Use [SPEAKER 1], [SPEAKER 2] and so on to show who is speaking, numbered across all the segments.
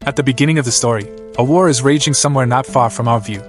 [SPEAKER 1] At the beginning of the story, a war is raging somewhere not far from our view.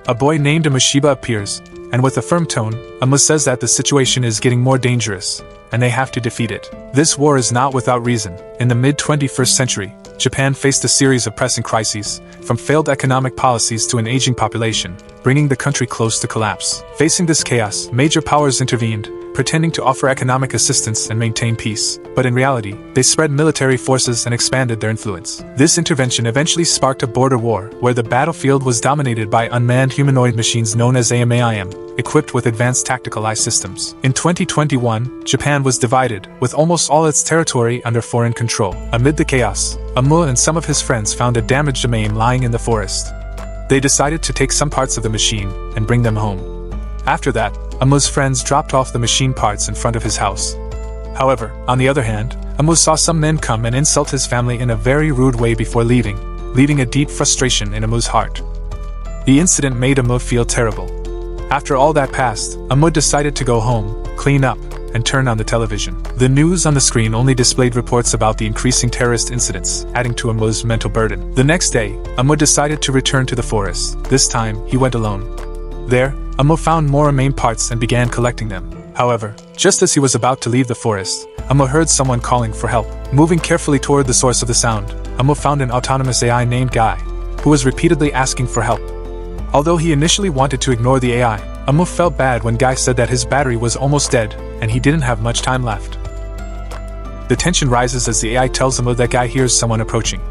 [SPEAKER 1] A boy named Amushiba appears, and with a firm tone, Amu says that the situation is getting more dangerous, and they have to defeat it. This war is not without reason. In the mid-21st century, Japan faced a series of pressing crises, from failed economic policies to an aging population, bringing the country close to collapse. Facing this chaos, major powers intervened, pretending to offer economic assistance and maintain peace, but in reality, they spread military forces and expanded their influence. This intervention eventually sparked a border war, where the battlefield was dominated by unmanned humanoid machines known as AMAIM, equipped with advanced tactical eye systems. In 2021, Japan was divided, with almost all its territory under foreign control. Amid the chaos, Amu and some of his friends found a damaged AMAIM lying in the forest. They decided to take some parts of the machine and bring them home. After that, Amu's friends dropped off the machine parts in front of his house. However, on the other hand, Amu saw some men come and insult his family in a very rude way before leaving a deep frustration in Amu's heart. The incident made Amu feel terrible. After all that passed, Amu decided to go home, clean up, and turn on the television. The news on the screen only displayed reports about the increasing terrorist incidents, adding to Amu's mental burden. The next day, Amu decided to return to the forest. This time, he went alone. There, Amu found more AMAIM parts and began collecting them. However, just as he was about to leave the forest, Amu heard someone calling for help. Moving carefully toward the source of the sound, Amu found an autonomous AI named Guy, who was repeatedly asking for help. Although he initially wanted to ignore the AI, Amu felt bad when Guy said that his battery was almost dead, and he didn't have much time left. The tension rises as the AI tells Amu that Guy hears someone approaching.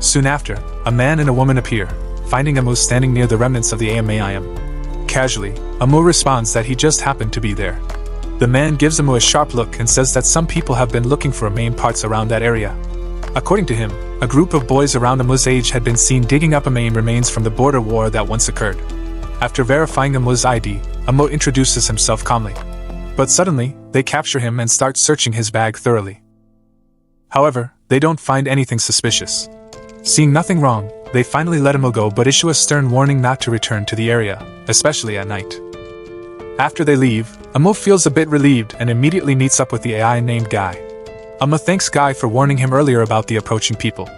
[SPEAKER 1] Soon after, a man and a woman appear, finding Amu standing near the remnants of the AMAIM. Casually, Amu responds that he just happened to be there. The man gives Amu a sharp look and says that some people have been looking for AMAIM parts around that area. According to him, a group of boys around Amu's age had been seen digging up AMAIM remains from the border war that once occurred. After verifying Amu's ID, Amu introduces himself calmly. But suddenly, they capture him and start searching his bag thoroughly. However, they don't find anything suspicious. Seeing nothing wrong, they finally let Amu go but issue a stern warning not to return to the area, especially at night. After they leave, Amu feels a bit relieved and immediately meets up with the AI named Guy. Amu thanks Guy for warning him earlier about the approaching people.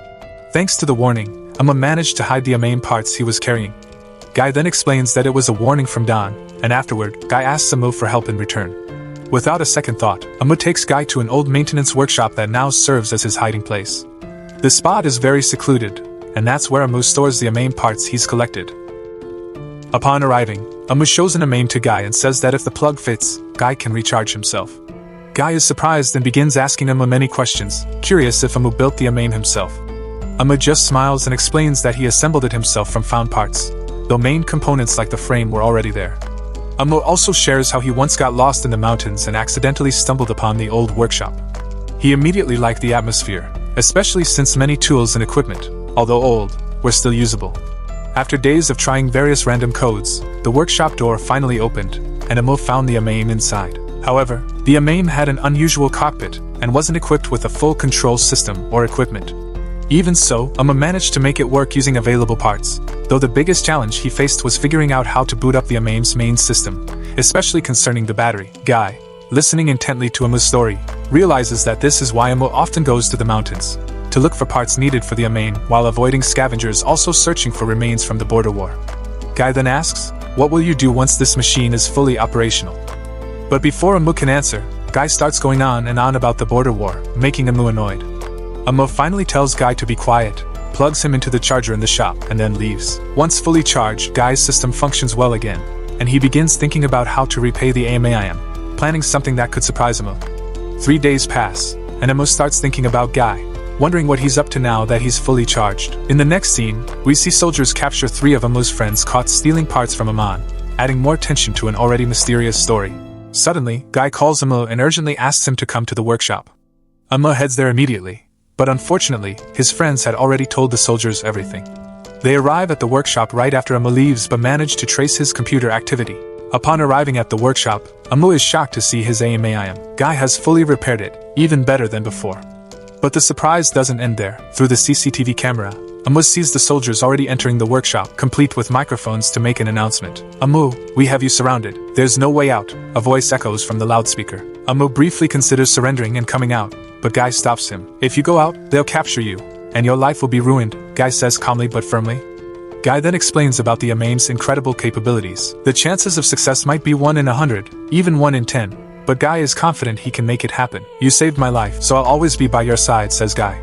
[SPEAKER 1] Thanks to the warning, Amu managed to hide the AMAIM parts he was carrying. Guy then explains that it was a warning from Don, and afterward, Guy asks Amu for help in return. Without a second thought, Amu takes Guy to an old maintenance workshop that now serves as his hiding place. The spot is very secluded, and that's where Amu stores the AMAIM parts he's collected. Upon arriving, Amu shows an AMAIM to Guy and says that if the plug fits, Guy can recharge himself. Guy is surprised and begins asking Amu many questions, curious if Amu built the AMAIM himself. Amu just smiles and explains that he assembled it himself from found parts, though main components like the frame were already there. Amu also shares how he once got lost in the mountains and accidentally stumbled upon the old workshop. He immediately liked the atmosphere, especially since many tools and equipment, although old, were still usable. After days of trying various random codes, the workshop door finally opened, and Amu found the AMAIM inside. However, the AMAIM had an unusual cockpit, and wasn't equipped with a full control system or equipment. Even so, Amu managed to make it work using available parts, though the biggest challenge he faced was figuring out how to boot up the AMAIM's main system, especially concerning the battery. Guy, listening intently to Amu's story, realizes that this is why Amu often goes to the mountains, to look for parts needed for the AMAIM while avoiding scavengers also searching for remains from the border war. Guy then asks, "What will you do once this machine is fully operational?" But before Amu can answer, Guy starts going on and on about the border war, making Amu annoyed. Amu finally tells Guy to be quiet, plugs him into the charger in the shop, and then leaves. Once fully charged, Guy's system functions well again, and he begins thinking about how to repay the AMAIM, planning something that could surprise Amu. 3 days pass, and Amu starts thinking about Guy, wondering what he's up to now that he's fully charged. In the next scene, we see soldiers capture 3 of Amu's friends caught stealing parts from Amon, adding more tension to an already mysterious story. Suddenly, Guy calls Amu and urgently asks him to come to the workshop. Amu heads there immediately, but unfortunately, his friends had already told the soldiers everything. They arrive at the workshop right after Amu leaves but manage to trace his computer activity. Upon arriving at the workshop, Amu is shocked to see his AMAIM. Guy has fully repaired it, even better than before. But the surprise doesn't end there. Through the CCTV camera, Amu sees the soldiers already entering the workshop, complete with microphones to make an announcement. "Amu, we have you surrounded. There's no way out," a voice echoes from the loudspeaker. Amu briefly considers surrendering and coming out, but Guy stops him. "If you go out, they'll capture you, and your life will be ruined, Guy says calmly but firmly. Guy then explains about the AMAIM's incredible capabilities. The chances of success might be 1 in 100, even 1 in 10, but Guy is confident he can make it happen. You saved my life, so I'll always be by your side, says Guy.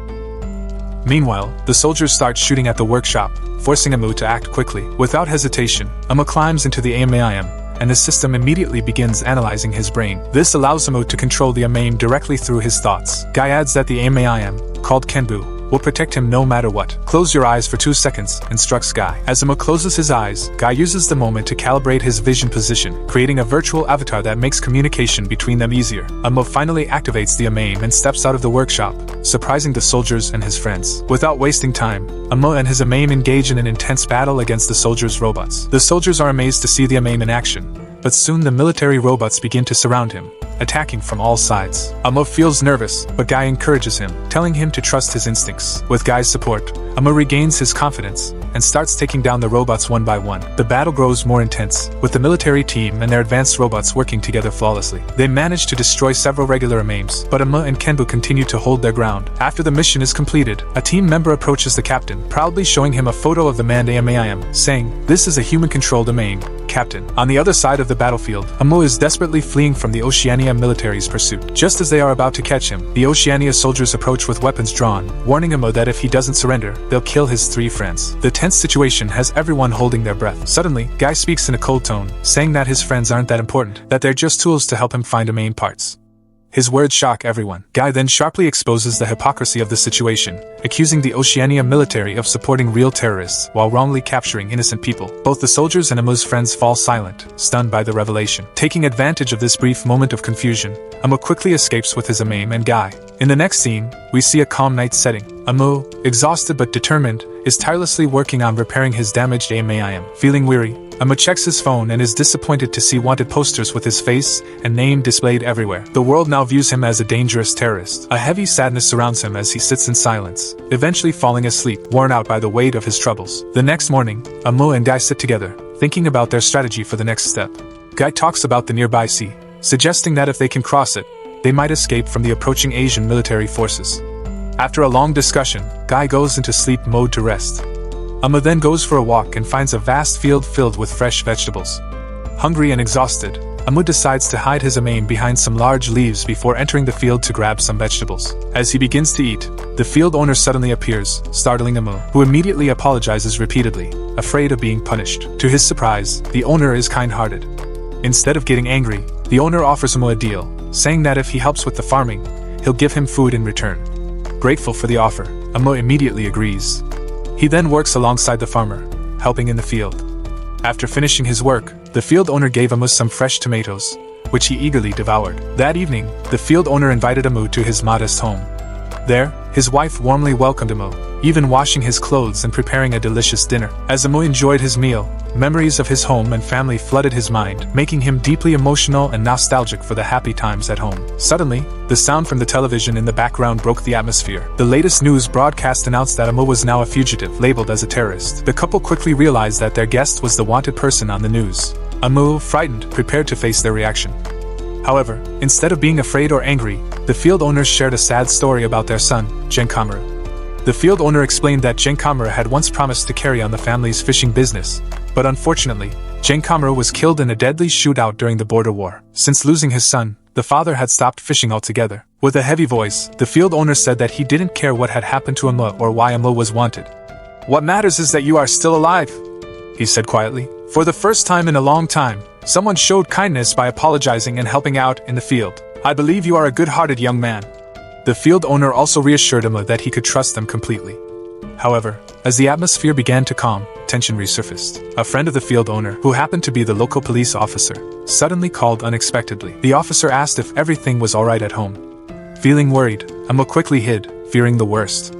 [SPEAKER 1] Meanwhile, the soldiers start shooting at the workshop, forcing Amu to act quickly. Without hesitation, Amu climbs into the AMAIM, and the system immediately begins analyzing his brain. This allows Amu to control the AMAIM directly through his thoughts. Guy adds that the AMAIM, called Kenbu, will protect him no matter what. Close your eyes for 2 seconds, instructs Guy. As Amu closes his eyes, Guy uses the moment to calibrate his vision position, creating a virtual avatar that makes communication between them easier. Amu finally activates the AMAIM and steps out of the workshop, surprising the soldiers and his friends. Without wasting time, Amu and his AMAIM engage in an intense battle against the soldiers' robots. The soldiers are amazed to see the AMAIM in action, but soon the military robots begin to surround him, attacking from all sides. Amu feels nervous, but Guy encourages him, telling him to trust his instincts. With Guy's support, Amu regains his confidence and starts taking down the robots one by one. The battle grows more intense, with the military team and their advanced robots working together flawlessly. They manage to destroy several regular AMAIMs, but Amu and Kenbu continue to hold their ground. After the mission is completed, a team member approaches the captain, proudly showing him a photo of the manned AMAIM, saying, "This is a human-controlled AMAIM, Captain." On the other side of the battlefield, Amu is desperately fleeing from the Oceania military's pursuit. Just as they are about to catch him, the Oceania soldiers approach with weapons drawn, warning Amu that if he doesn't surrender, they'll kill his 3 friends. The tense situation has everyone holding their breath. Suddenly, Guy speaks in a cold tone, saying that his friends aren't that important, that they're just tools to help him find AMAIM parts. His words shock everyone. Guy then sharply exposes the hypocrisy of the situation, accusing the Oceania military of supporting real terrorists while wrongly capturing innocent people. Both the soldiers and Amu's friends fall silent, stunned by the revelation. Taking advantage of this brief moment of confusion, Amu quickly escapes with his AMAIM and Guy. In the next scene, we see a calm night setting. Amu, exhausted but determined, is tirelessly working on repairing his damaged AMAIM. Feeling weary, Amu checks his phone and is disappointed to see wanted posters with his face and name displayed everywhere. The world now views him as a dangerous terrorist. A heavy sadness surrounds him as he sits in silence, eventually falling asleep, worn out by the weight of his troubles. The next morning, Amu and Guy sit together, thinking about their strategy for the next step. Guy talks about the nearby sea, suggesting that if they can cross it, they might escape from the approaching Asian military forces. After a long discussion, Guy goes into sleep mode to rest. Amu then goes for a walk and finds a vast field filled with fresh vegetables. Hungry and exhausted, Amu decides to hide his AMAIM behind some large leaves before entering the field to grab some vegetables. As he begins to eat, the field owner suddenly appears, startling Amu, who immediately apologizes repeatedly, afraid of being punished. To his surprise, the owner is kind-hearted. Instead of getting angry, the owner offers Amu a deal, saying that if he helps with the farming, he'll give him food in return. Grateful for the offer, Amu immediately agrees. He then works alongside the farmer, helping in the field. After finishing his work, the field owner gave Amu some fresh tomatoes, which he eagerly devoured. That evening, the field owner invited Amu to his modest home. There, his wife warmly welcomed Amu, even washing his clothes and preparing a delicious dinner. As Amu enjoyed his meal, memories of his home and family flooded his mind, making him deeply emotional and nostalgic for the happy times at home. Suddenly, the sound from the television in the background broke the atmosphere. The latest news broadcast announced that Amu was now a fugitive, labeled as a terrorist. The couple quickly realized that their guest was the wanted person on the news. Amu, frightened, prepared to face their reaction. However, instead of being afraid or angry, the field owners shared a sad story about their son, Jenkamaru. The field owner explained that Jenkamaru had once promised to carry on the family's fishing business, but unfortunately, Jenkamaru was killed in a deadly shootout during the border war. Since losing his son, the father had stopped fishing altogether. With a heavy voice, the field owner said that he didn't care what had happened to Amu or why Amu was wanted. "What matters is that you are still alive," he said quietly. "For the first time in a long time, someone showed kindness by apologizing and helping out in the field. I believe you are a good-hearted young man." The field owner also reassured Amu that he could trust them completely. However, as the atmosphere began to calm, tension resurfaced. A friend of the field owner, who happened to be the local police officer, suddenly called unexpectedly. The officer asked if everything was alright at home. Feeling worried, Amu quickly hid, fearing the worst.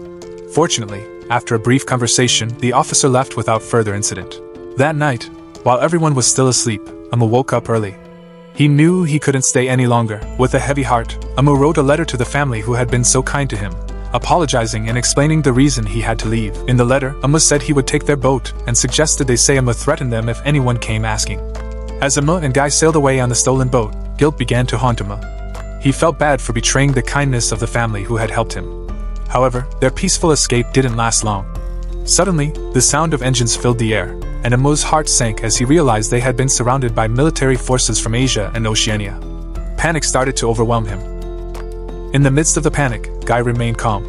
[SPEAKER 1] Fortunately, after a brief conversation, the officer left without further incident. That night, while everyone was still asleep, Amu woke up early. He knew he couldn't stay any longer. With a heavy heart, Amu wrote a letter to the family who had been so kind to him, apologizing and explaining the reason he had to leave. In the letter, Amu said he would take their boat and suggested they say Amu threatened them if anyone came asking. As Amu and Guy sailed away on the stolen boat, guilt began to haunt Amu. He felt bad for betraying the kindness of the family who had helped him. However, their peaceful escape didn't last long. Suddenly, the sound of engines filled the air, and Amu's heart sank as he realized they had been surrounded by military forces from Asia and Oceania. Panic started to overwhelm him. In the midst of the panic, Guy remained calm.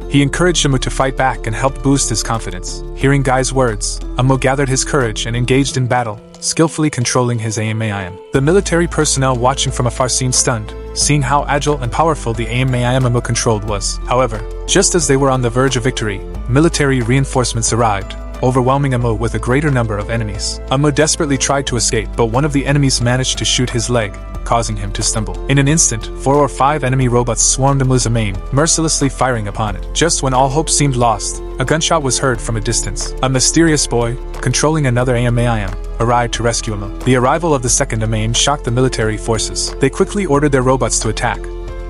[SPEAKER 1] He encouraged Amu to fight back and helped boost his confidence. Hearing Guy's words, Amu gathered his courage and engaged in battle, skillfully controlling his AMAIM. The military personnel watching from afar seemed stunned, seeing how agile and powerful the AMAIM Amu controlled was. However, just as they were on the verge of victory, military reinforcements arrived, overwhelming Amu with a greater number of enemies. Amu desperately tried to escape, but one of the enemies managed to shoot his leg, causing him to stumble. In an instant, 4 or 5 enemy robots swarmed Amu's AMAIM, mercilessly firing upon it. Just when all hope seemed lost, a gunshot was heard from a distance. A mysterious boy, controlling another AMAIM, arrived to rescue Amu. The arrival of the second AMAIM shocked the military forces. They quickly ordered their robots to attack,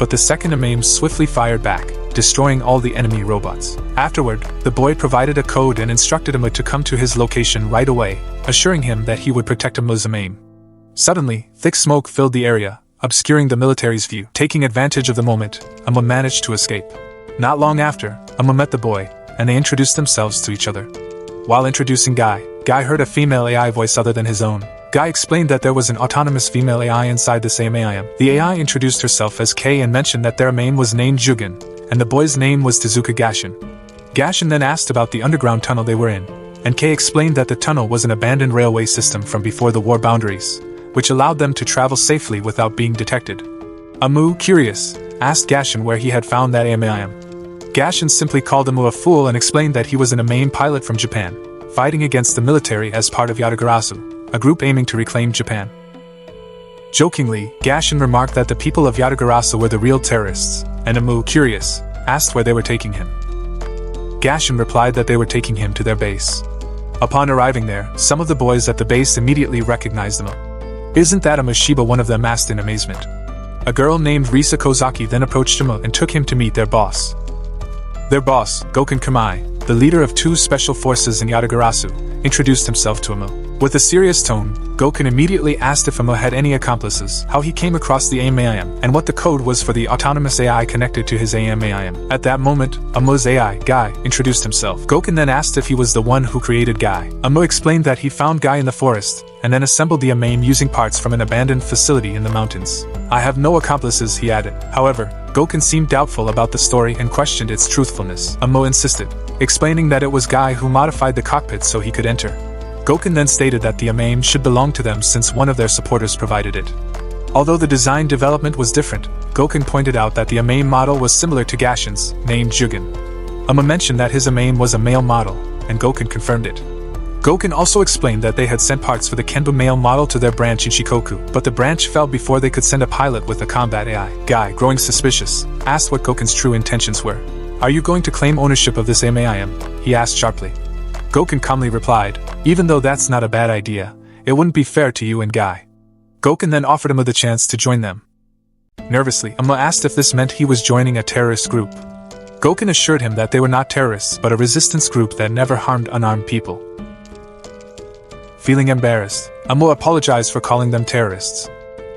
[SPEAKER 1] but the second AMAIM swiftly fired back, destroying all the enemy robots. Afterward, the boy provided a code and instructed Amu to come to his location right away, assuring him that he would protect Amu's AMAIM. Suddenly, thick smoke filled the area, obscuring the military's view. Taking advantage of the moment, Amu managed to escape. Not long after, Amu met the boy, and they introduced themselves to each other. While introducing Guy heard a female AI voice other than his own. Guy explained that there was an autonomous female AI inside the same AIM. The AI introduced herself as Kay and mentioned that their AMAIM was named Jugan, and the boy's name was Tezuka Gashin. Gashin then asked about the underground tunnel they were in, and Kay explained that the tunnel was an abandoned railway system from before the war boundaries, which allowed them to travel safely without being detected. Amu, curious, asked Gashin where he had found that AMAIM. Gashin simply called Amu a fool and explained that he was an AMAIM pilot from Japan, fighting against the military as part of Yatagarasu, a group aiming to reclaim Japan. Jokingly, Gashin remarked that the people of Yatagarasu were the real terrorists, and Amu, curious, asked where they were taking him. Gashin replied that they were taking him to their base. Upon arriving there, some of the boys at the base immediately recognized Amu. "Isn't that Amu?" Shiba, one of them, asked in amazement. A girl named Risa Kozaki then approached Amu and took him to meet their boss. Their boss, Goken Kamai, the leader of 2 special forces in Yatagarasu, introduced himself to Amu. With a serious tone, Goken immediately asked if Amu had any accomplices, how he came across the AMAIM, and what the code was for the autonomous AI connected to his AMAIM. At that moment, Amu's AI, Guy, introduced himself. Goken then asked if he was the one who created Guy. Amu explained that he found Guy in the forest, and then assembled the AMAIM using parts from an abandoned facility in the mountains. "I have no accomplices," he added. However, Goken seemed doubtful about the story and questioned its truthfulness. Amu insisted, explaining that it was Guy who modified the cockpit so he could enter. Goken then stated that the AMAIM should belong to them since one of their supporters provided it. Although the design development was different, Goken pointed out that the AMAIM model was similar to Gashin's, named Jugan. Amu mentioned that his AMAIM was a male model, and Goken confirmed it. Goken also explained that they had sent parts for the Kenbu male model to their branch in Shikoku, but the branch fell before they could send a pilot with a combat AI. Guy, growing suspicious, asked what Goken's true intentions were. "Are you going to claim ownership of this AMAIM?" he asked sharply. Goken calmly replied, "Even though that's not a bad idea, it wouldn't be fair to you and Guy." Goken then offered Amu the chance to join them. Nervously, Amu asked if this meant he was joining a terrorist group. Goken assured him that they were not terrorists but a resistance group that never harmed unarmed people. Feeling embarrassed, Amu apologized for calling them terrorists.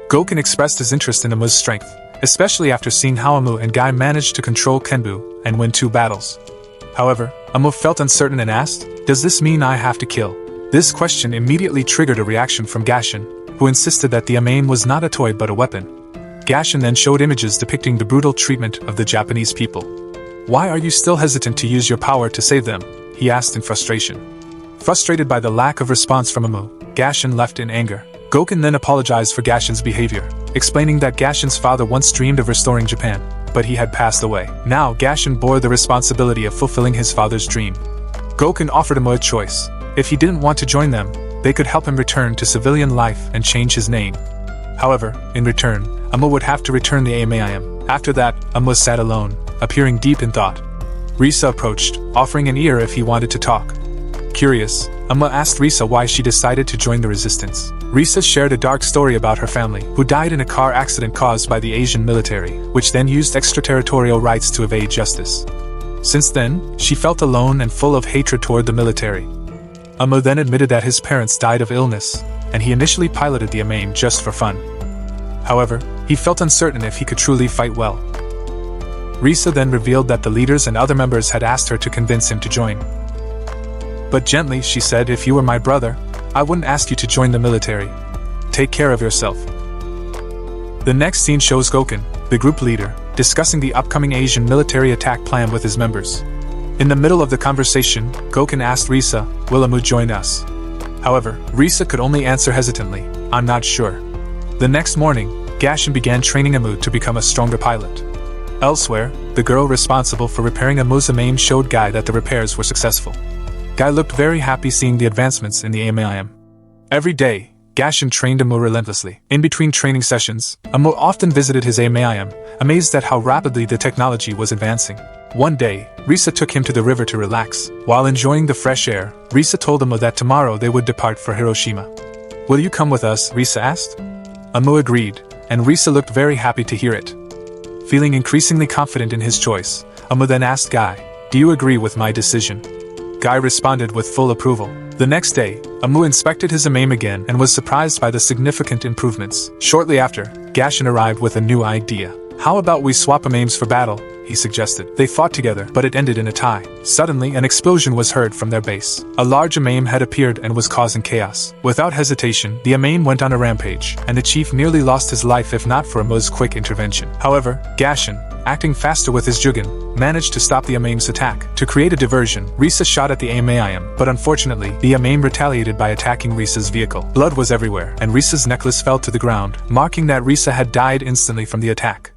[SPEAKER 1] Goken expressed his interest in Amu's strength, especially after seeing how Amu and Guy managed to control Kenbu and win 2 battles. However, Amu felt uncertain and asked, "Does this mean I have to kill?" This question immediately triggered a reaction from Gashin, who insisted that the AMAIM was not a toy but a weapon. Gashin then showed images depicting the brutal treatment of the Japanese people. "Why are you still hesitant to use your power to save them?" he asked in frustration. Frustrated by the lack of response from Amu, Gashin left in anger. Goken then apologized for Gashin's behavior, explaining that Gashin's father once dreamed of restoring Japan, but he had passed away. Now Gashin bore the responsibility of fulfilling his father's dream. Goken offered Amu a choice. If he didn't want to join them, they could help him return to civilian life and change his name. However, in return, Amu would have to return the AMAIM. After that, Amu sat alone, appearing deep in thought. Risa approached, offering an ear if he wanted to talk. Curious, Amu asked Risa why she decided to join the resistance. Risa shared a dark story about her family, who died in a car accident caused by the Asian military, which then used extraterritorial rights to evade justice. Since then, she felt alone and full of hatred toward the military. Amu then admitted that his parents died of illness, and he initially piloted the AMAIM just for fun. However, he felt uncertain if he could truly fight well. Risa then revealed that the leaders and other members had asked her to convince him to join. But gently, she said, "If you were my brother, I wouldn't ask you to join the military. Take care of yourself." The next scene shows Gokun, the group leader, discussing the upcoming Asian military attack plan with his members. In the middle of the conversation, Gokun asked Risa, "Will Amu join us?" However, Risa could only answer hesitantly, "I'm not sure." The next morning, Gashin began training Amu to become a stronger pilot. Elsewhere, the girl responsible for repairing Amu's AMAIM showed Guy that the repairs were successful. Guy looked very happy seeing the advancements in the AMAIM. Every day, Gashin trained Amu relentlessly. In between training sessions, Amu often visited his AMAIM, amazed at how rapidly the technology was advancing. One day, Risa took him to the river to relax. While enjoying the fresh air, Risa told Amu that tomorrow they would depart for Hiroshima. "Will you come with us?" Risa asked. Amu agreed, and Risa looked very happy to hear it. Feeling increasingly confident in his choice, Amu then asked Guy, "Do you agree with my decision?" Guy responded with full approval. The next day, Amu inspected his AMAIM again and was surprised by the significant improvements. Shortly after, Gashin arrived with a new idea. "How about we swap AMAIMs for battle?" he suggested. They fought together, but it ended in a tie. Suddenly, an explosion was heard from their base. A large AMAIM had appeared and was causing chaos. Without hesitation, the AMAIM went on a rampage, and the chief nearly lost his life if not for Amu's quick intervention. However, Gashin, acting faster with his Jugun, managed to stop the AMAIM's attack. To create a diversion, Risa shot at the AMAIM, but unfortunately, the AMAIM retaliated by attacking Risa's vehicle. Blood was everywhere, and Risa's necklace fell to the ground, marking that Risa had died instantly from the attack.